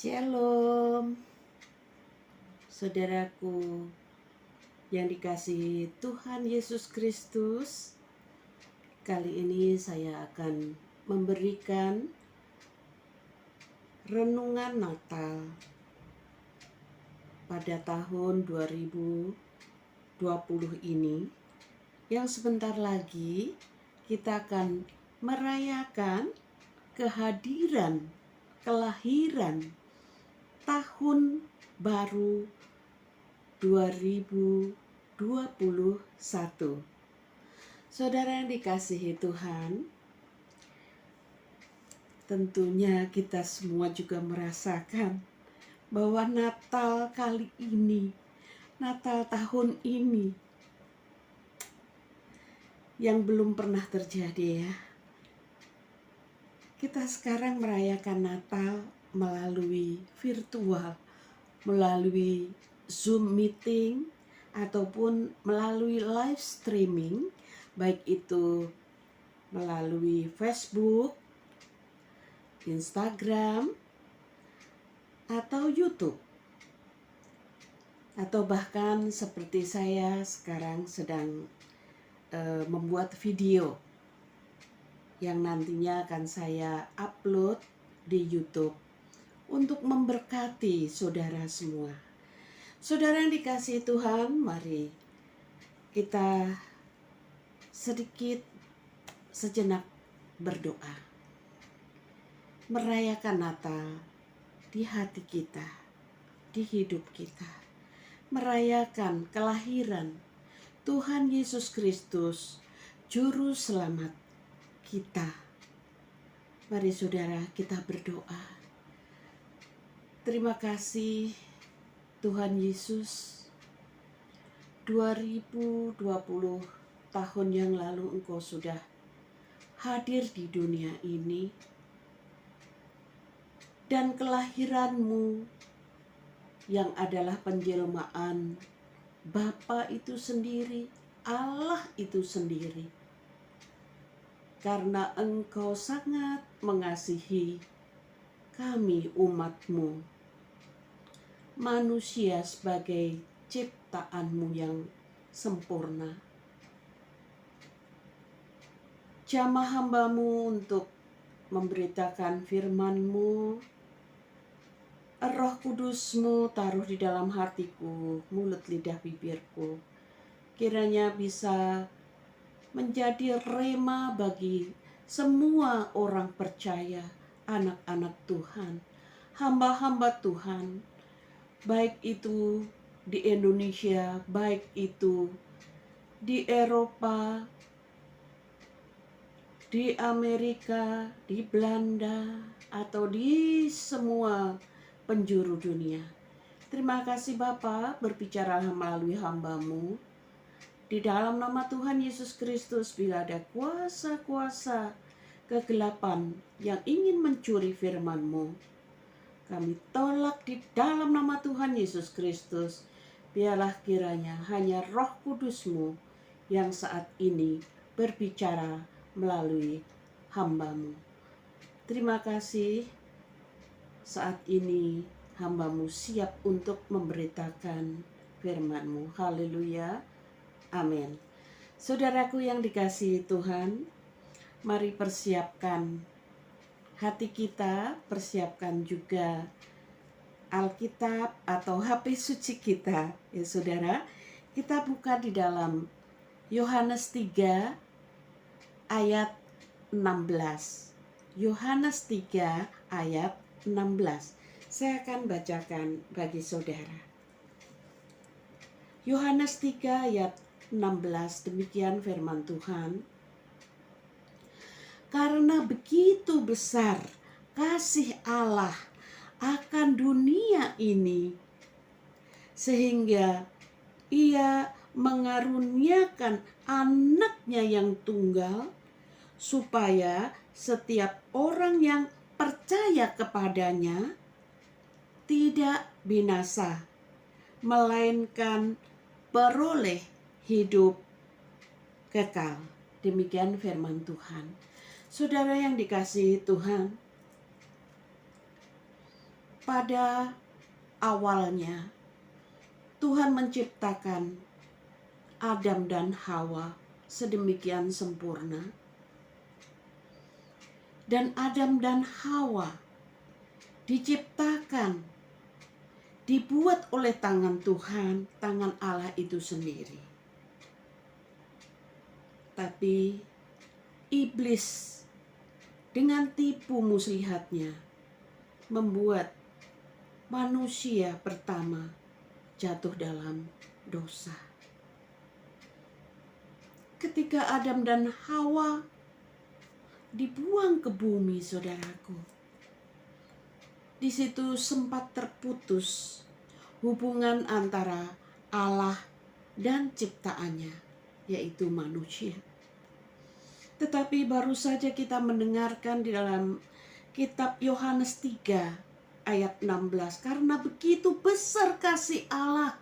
Shalom, saudaraku yang dikasihi Tuhan Yesus Kristus. Kali ini saya akan memberikan renungan Natal pada tahun 2020 ini, yang sebentar lagi kita akan merayakan kelahiran tahun baru 2021. Saudara yang dikasihi Tuhan, tentunya kita semua juga merasakan bahwa Natal kali ini, Natal tahun ini yang belum pernah terjadi ya. Kita sekarang merayakan Natal melalui virtual, melalui Zoom meeting, ataupun melalui live streaming, baik itu melalui Facebook, Instagram, atau YouTube. Atau bahkan seperti saya sekarang sedang membuat video yang nantinya akan saya upload di YouTube untuk memberkati saudara semua. Saudara yang dikasihi Tuhan, mari kita sejenak berdoa. Merayakan Natal di hati kita, di hidup kita. Merayakan kelahiran Tuhan Yesus Kristus, Juru Selamat kita. Mari saudara kita berdoa. Terima kasih Tuhan Yesus, 2020 tahun yang lalu Engkau sudah hadir di dunia ini, dan kelahiran-Mu yang adalah penjelmaan Bapa itu sendiri, Allah itu sendiri. Karena Engkau sangat mengasihi kami umat-Mu, manusia sebagai ciptaan-Mu yang sempurna. Jamah hamba-Mu untuk memberitakan firman-Mu. Roh Kudus-Mu taruh di dalam hatiku, mulut lidah bibirku. Kiranya bisa menjadi rema bagi semua orang percaya, anak-anak Tuhan, hamba-hamba Tuhan, baik itu di Indonesia, baik itu di Eropa, di Amerika, di Belanda, atau di semua penjuru dunia. Terima kasih Bapa, berbicaralah melalui hamba-Mu. Di dalam nama Tuhan Yesus Kristus, bila ada kuasa-kuasa kegelapan yang ingin mencuri firman-Mu, kami tolak di dalam nama Tuhan Yesus Kristus. Biarlah kiranya hanya Roh Kudus-Mu yang saat ini berbicara melalui hamba-Mu. Terima kasih, saat ini hamba-Mu siap untuk memberitakan firman-Mu. Haleluya. Amin. Saudaraku yang dikasihi Tuhan, mari persiapkan hati kita, persiapkan juga Alkitab atau HP suci kita. Ya saudara, kita buka di dalam Yohanes 3 ayat 16. Yohanes 3 ayat 16. Saya akan bacakan bagi saudara. Yohanes 3 ayat 16, demikian firman Tuhan. Karena begitu besar kasih Allah akan dunia ini, sehingga Ia mengaruniakan anaknya yang tunggal, supaya setiap orang yang percaya kepadanya tidak binasa, melainkan beroleh hidup kekal. Demikian firman Tuhan. Saudara yang dikasihi Tuhan, pada awalnya Tuhan menciptakan Adam dan Hawa sedemikian sempurna. Dan Adam dan Hawa diciptakan, dibuat oleh tangan Tuhan, tangan Allah itu sendiri. Tapi iblis dengan tipu muslihatnya membuat manusia pertama jatuh dalam dosa. Ketika Adam dan Hawa dibuang ke bumi, saudaraku, di situ sempat terputus hubungan antara Allah dan ciptaannya, yaitu manusia. Tetapi baru saja kita mendengarkan di dalam kitab Yohanes 3 ayat 16, karena begitu besar kasih Allah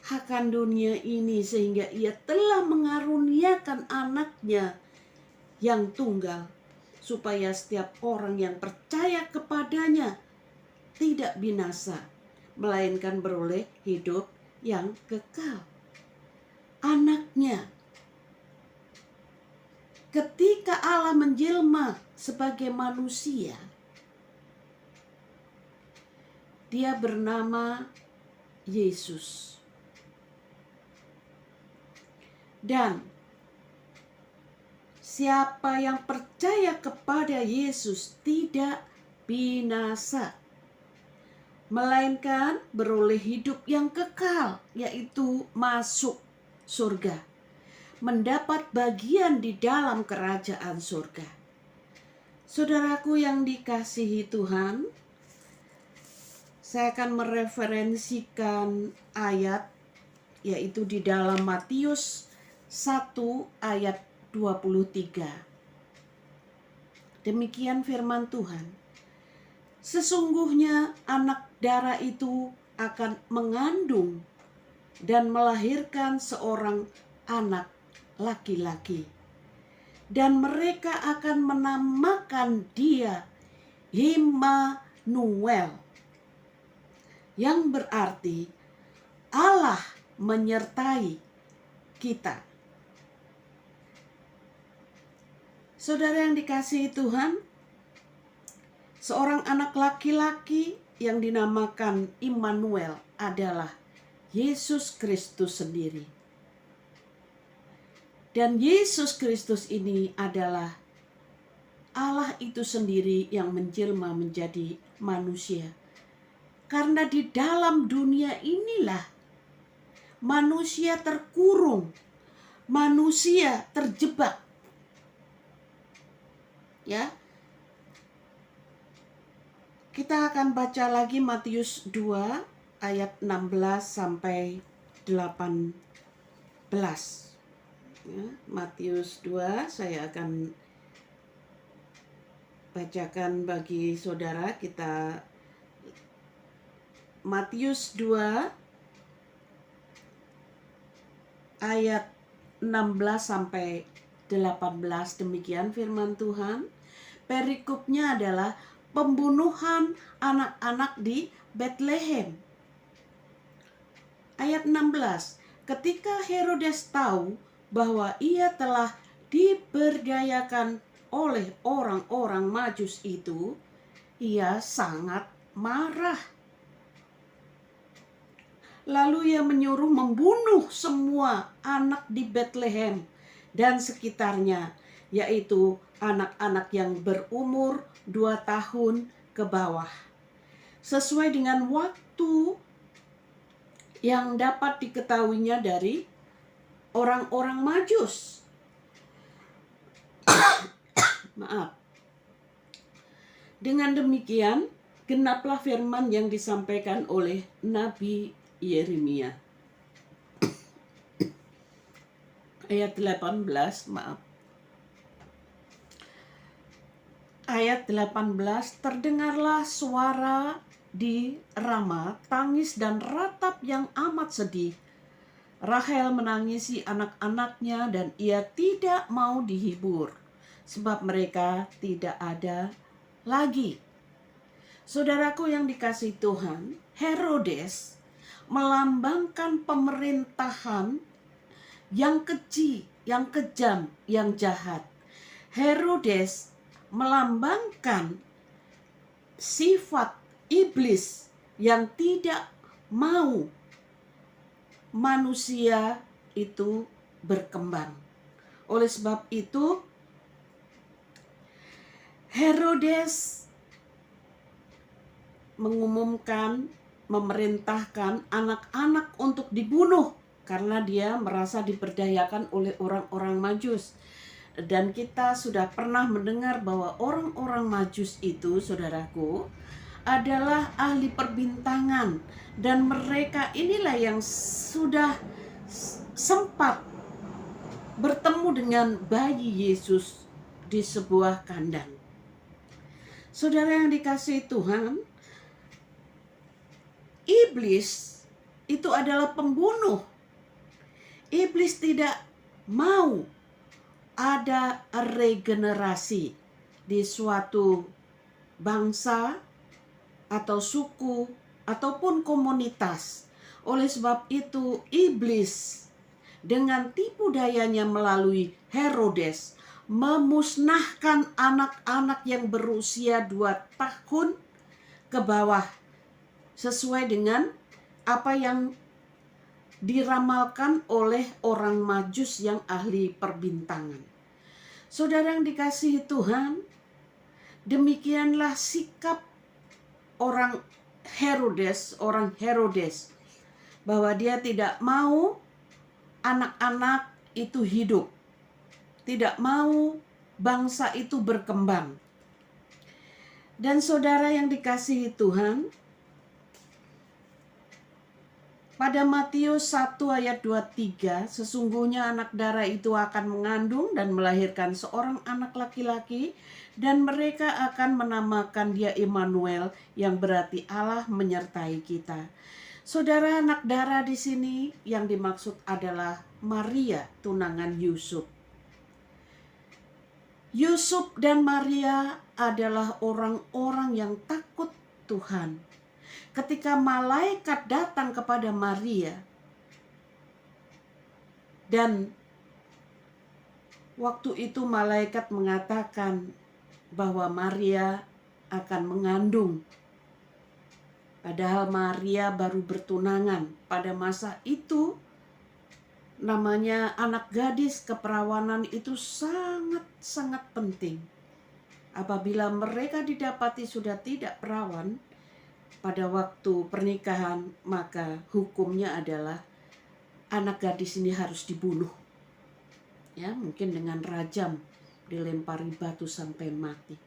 akan dunia ini sehingga ia telah mengaruniakan anaknya yang tunggal, supaya setiap orang yang percaya kepadanya tidak binasa, melainkan beroleh hidup yang kekal. Anaknya, ketika Allah menjelma sebagai manusia, dia bernama Yesus. Dan siapa yang percaya kepada Yesus tidak binasa, melainkan beroleh hidup yang kekal, yaitu masuk surga, mendapat bagian di dalam kerajaan surga. Saudaraku yang dikasihi Tuhan, saya akan mereferensikan ayat, yaitu di dalam Matius 1 ayat 23. Demikian firman Tuhan. Sesungguhnya anak darah itu akan mengandung dan melahirkan seorang anak laki-laki, dan mereka akan menamakan dia Immanuel, yang berarti Allah menyertai kita. Saudara yang dikasihi Tuhan, seorang anak laki-laki yang dinamakan Immanuel adalah Yesus Kristus sendiri. Dan Yesus Kristus ini adalah Allah itu sendiri yang menjelma menjadi manusia. Karena di dalam dunia inilah manusia terkurung, manusia terjebak. Ya. Kita akan baca lagi Matius 2 ayat 16 sampai 18. Ya, Matius 2 saya akan bacakan bagi saudara. Kita Matius 2 ayat 16 sampai 18, demikian firman Tuhan. Perikopnya adalah pembunuhan anak-anak di Betlehem. Ayat 16, ketika Herodes tahu bahwa ia telah diberdayakan oleh orang-orang Majus itu, ia sangat marah. Lalu ia menyuruh membunuh semua anak di Betlehem dan sekitarnya, yaitu anak-anak yang berumur 2 tahun ke bawah, sesuai dengan waktu yang dapat diketahuinya dari orang-orang Majus. Maaf. Dengan demikian, genaplah firman yang disampaikan oleh Nabi Yeremia. Ayat 18, maaf. Ayat 18, terdengarlah suara di Rama, tangis dan ratap yang amat sedih. Rahel menangisi anak-anaknya dan ia tidak mau dihibur, sebab mereka tidak ada lagi. Saudaraku yang dikasihi Tuhan, Herodes melambangkan pemerintahan yang keji, yang kejam, yang jahat. Herodes melambangkan sifat iblis yang tidak mau manusia itu berkembang. Oleh sebab itu, Herodes mengumumkan, memerintahkan anak-anak untuk dibunuh karena dia merasa diperdayakan oleh orang-orang Majus. Dan kita sudah pernah mendengar bahwa orang-orang Majus itu, saudaraku, adalah ahli perbintangan, dan mereka inilah yang sudah sempat bertemu dengan bayi Yesus di sebuah kandang. Saudara yang dikasihi Tuhan, iblis itu adalah pembunuh. Iblis tidak mau ada regenerasi di suatu bangsa atau suku ataupun komunitas. Oleh sebab itu, iblis dengan tipu dayanya melalui Herodes memusnahkan anak-anak yang berusia 2 tahun ke bawah, sesuai dengan apa yang diramalkan oleh orang Majus yang ahli perbintangan. Saudara yang dikasihi Tuhan, demikianlah sikap orang Herodes, bahwa dia tidak mau anak-anak itu hidup, tidak mau bangsa itu berkembang. Dan saudara yang dikasihi Tuhan, pada Matius 1 ayat 23, sesungguhnya anak darah itu akan mengandung dan melahirkan seorang anak laki-laki, dan mereka akan menamakan dia Immanuel, yang berarti Allah menyertai kita. Saudara, anak darah di sini yang dimaksud adalah Maria, tunangan Yusuf. Yusuf dan Maria adalah orang-orang yang takut Tuhan. Ketika malaikat datang kepada Maria, dan waktu itu malaikat mengatakan bahwa Maria akan mengandung, padahal Maria baru bertunangan. Pada masa itu, namanya anak gadis, keperawanan itu sangat-sangat penting. Apabila mereka didapati sudah tidak perawan pada waktu pernikahan, maka hukumnya adalah anak gadis ini harus dibunuh. Ya, mungkin dengan rajam, dilempari batu sampai mati.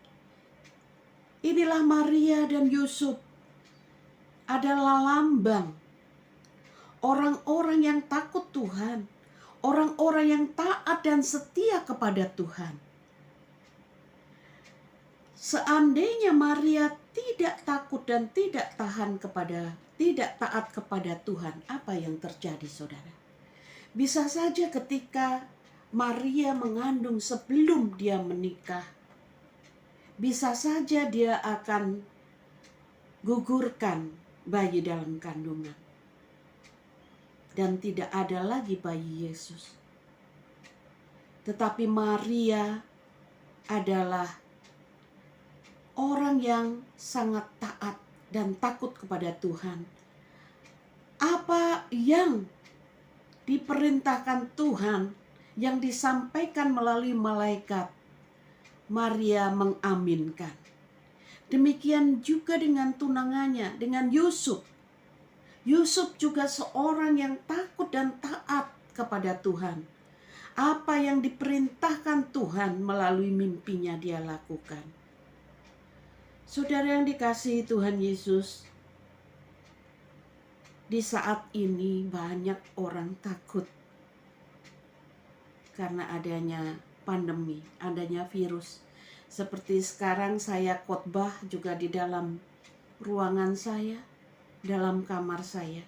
Inilah Maria dan Yusuf adalah lambang orang-orang yang takut Tuhan, orang-orang yang taat dan setia kepada Tuhan. Seandainya Maria tidak takut dan tidak taat kepada Tuhan, apa yang terjadi, saudara? Bisa saja ketika Maria mengandung sebelum dia menikah, bisa saja dia akan gugurkan bayi dalam kandungan, dan tidak ada lagi bayi Yesus. Tetapi Maria adalah orang yang sangat taat dan takut kepada Tuhan. Apa yang diperintahkan Tuhan, yang disampaikan melalui malaikat, Maria mengaminkan. Demikian juga dengan tunangannya, dengan Yusuf. Yusuf juga seorang yang takut dan taat kepada Tuhan. Apa yang diperintahkan Tuhan melalui mimpinya dia lakukan. Saudara yang dikasihi Tuhan Yesus, di saat ini banyak orang takut karena adanya pandemi, adanya virus. Seperti sekarang saya khotbah juga di dalam ruangan saya, dalam kamar saya.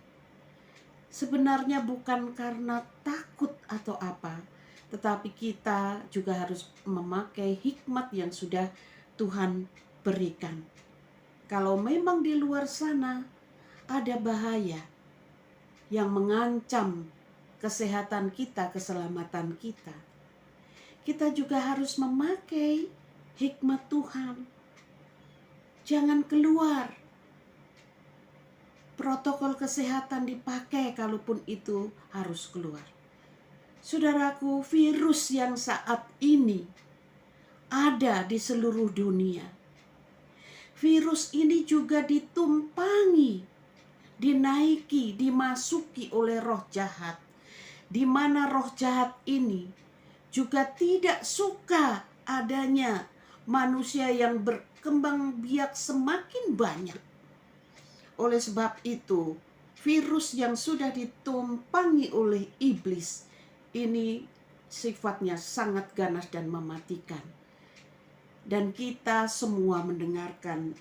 Sebenarnya bukan karena takut atau apa, tetapi kita juga harus memakai hikmat yang sudah Tuhan berikan. Kalau memang di luar sana ada bahaya yang mengancam kesehatan kita, keselamatan kita, kita juga harus memakai hikmat Tuhan. Jangan keluar. Protokol kesehatan dipakai kalaupun itu harus keluar. Saudaraku, virus yang saat ini ada di seluruh dunia. Virus ini juga ditumpangi, dinaiki, dimasuki oleh roh jahat. Di mana roh jahat ini juga tidak suka adanya manusia yang berkembang biak semakin banyak. Oleh sebab itu, virus yang sudah ditumpangi oleh iblis ini sifatnya sangat ganas dan mematikan. Dan kita semua mendengarkan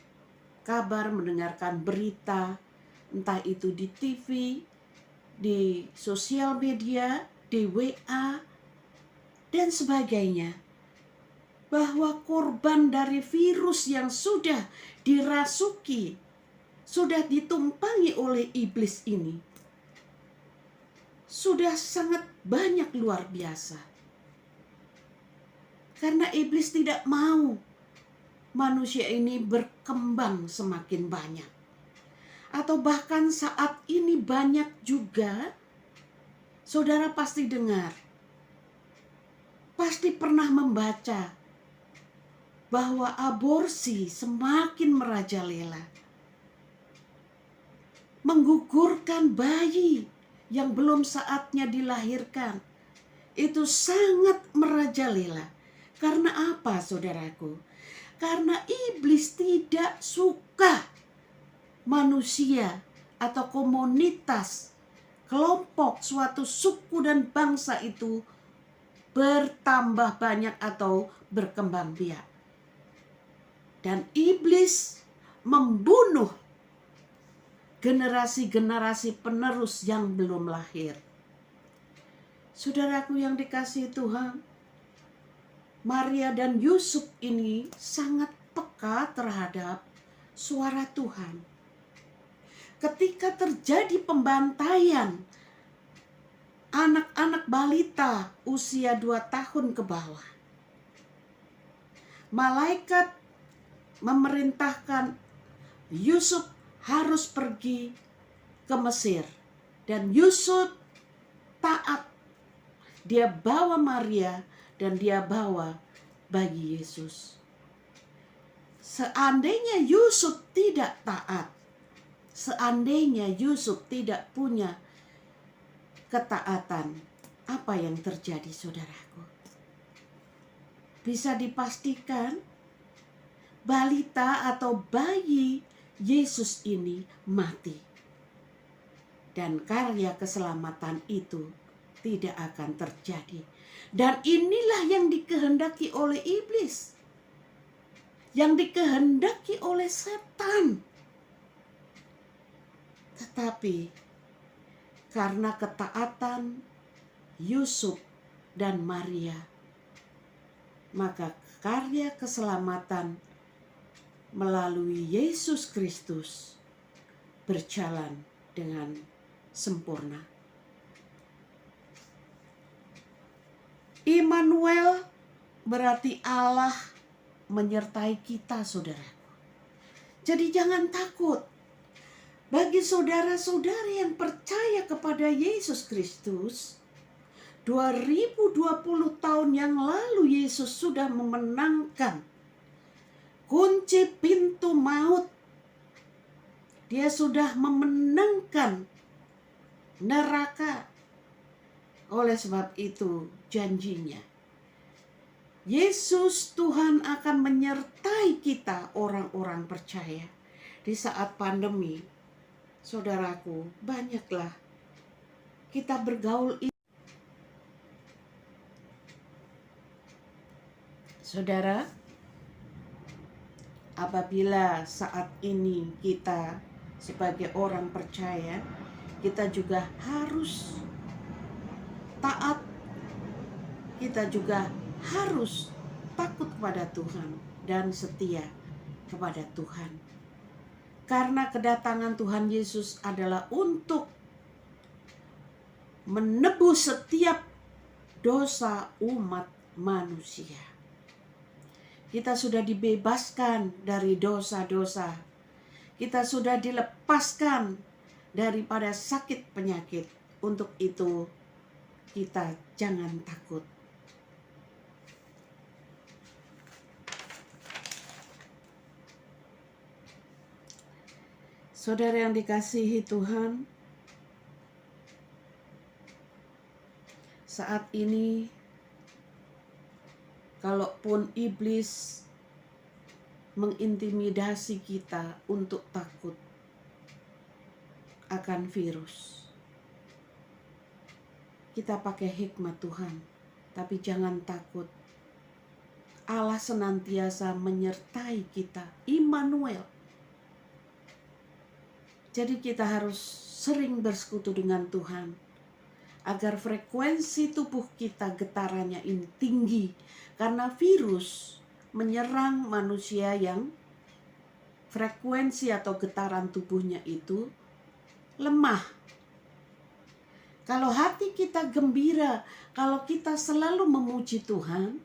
kabar, mendengarkan berita, entah itu di TV, di sosial media, di WA, dan sebagainya, bahwa korban dari virus yang sudah dirasuki, sudah ditumpangi oleh iblis ini, sudah sangat banyak, luar biasa. Karena iblis tidak mau manusia ini berkembang semakin banyak. Atau bahkan saat ini banyak juga, saudara pasti dengar, pasti pernah membaca bahwa aborsi semakin merajalela. Menggugurkan bayi yang belum saatnya dilahirkan, itu sangat merajalela. Karena apa, saudaraku? Karena iblis tidak suka manusia atau komunitas, kelompok, suatu suku dan bangsa itu bertambah banyak atau berkembang biak. Dan iblis membunuh generasi-generasi penerus yang belum lahir. Saudaraku yang dikasihi Tuhan, Maria dan Yusuf ini sangat peka terhadap suara Tuhan. Ketika terjadi pembantaian anak-anak balita usia 2 tahun ke bawah, malaikat memerintahkan Yusuf harus pergi ke Mesir. Dan Yusuf taat. Dia bawa Maria dan dia bawa bayi Yesus. Seandainya Yusuf tidak taat, seandainya Yusuf tidak punya ketaatan, apa yang terjadi, saudaraku? Bisa dipastikan balita atau bayi Yesus ini mati. Dan karya keselamatan itu tidak akan terjadi. Dan inilah yang dikehendaki oleh iblis, yang dikehendaki oleh setan. Tetapi karena ketaatan Yusuf dan Maria, maka karya keselamatan melalui Yesus Kristus berjalan dengan sempurna. Immanuel berarti Allah menyertai kita, saudara. Jadi jangan takut. Bagi saudara-saudari yang percaya kepada Yesus Kristus, 2020 tahun yang lalu Yesus sudah memenangkan kunci pintu maut. Dia sudah memenangkan neraka. Oleh sebab itu janjinya, Yesus Tuhan akan menyertai kita orang-orang percaya di saat pandemi. Saudaraku, banyaklah kita bergaul. Saudara, apabila saat ini kita sebagai orang percaya, kita juga harus taat, kita juga harus takut kepada Tuhan dan setia kepada Tuhan. Karena kedatangan Tuhan Yesus adalah untuk menebus setiap dosa umat manusia. Kita sudah dibebaskan dari dosa-dosa. Kita sudah dilepaskan daripada sakit penyakit. Untuk itu kita jangan takut. Saudara yang dikasihi Tuhan, saat ini kalaupun iblis mengintimidasi kita untuk takut akan virus, kita pakai hikmat Tuhan, tapi jangan takut. Allah senantiasa menyertai kita, Immanuel. Jadi kita harus sering bersekutu dengan Tuhan, agar frekuensi tubuh kita getarannya ini tinggi. Karena virus menyerang manusia yang frekuensi atau getaran tubuhnya itu lemah. Kalau hati kita gembira, kalau kita selalu memuji Tuhan,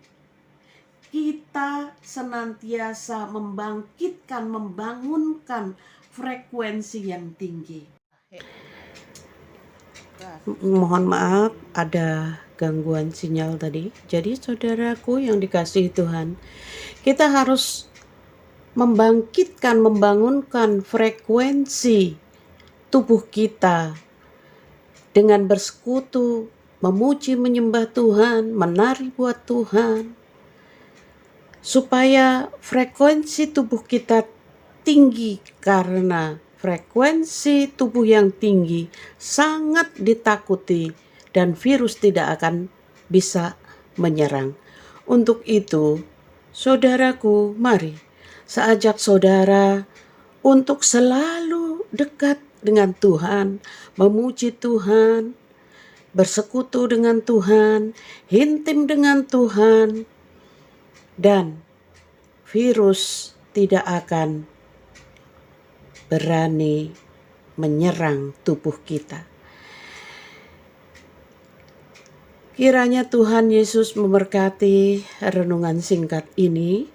kita senantiasa membangkitkan, membangunkan frekuensi yang tinggi. Mohon maaf ada gangguan sinyal tadi. Jadi saudaraku yang dikasihi Tuhan, kita harus membangkitkan, membangunkan frekuensi tubuh kita dengan bersekutu, memuji, menyembah Tuhan, menari buat Tuhan, supaya frekuensi tubuh kita tinggi. Karena frekuensi tubuh yang tinggi sangat ditakuti dan virus tidak akan bisa menyerang. Untuk itu, saudaraku, mari saya ajak saudara untuk selalu dekat dengan Tuhan, memuji Tuhan, bersekutu dengan Tuhan, intim dengan Tuhan, dan virus tidak akan berani menyerang tubuh kita. Kiranya Tuhan Yesus memberkati renungan singkat ini.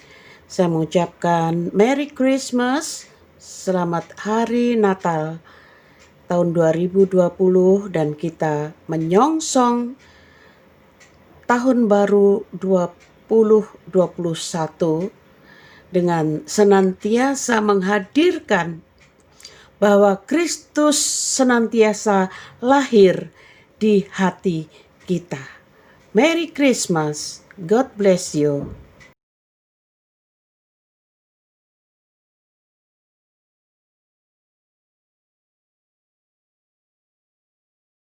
Saya mengucapkan Merry Christmas, selamat Hari Natal tahun 2020, dan kita menyongsong tahun baru 2021 dengan senantiasa menghadirkan bahwa Kristus senantiasa lahir di hati kita. Merry Christmas. God bless you.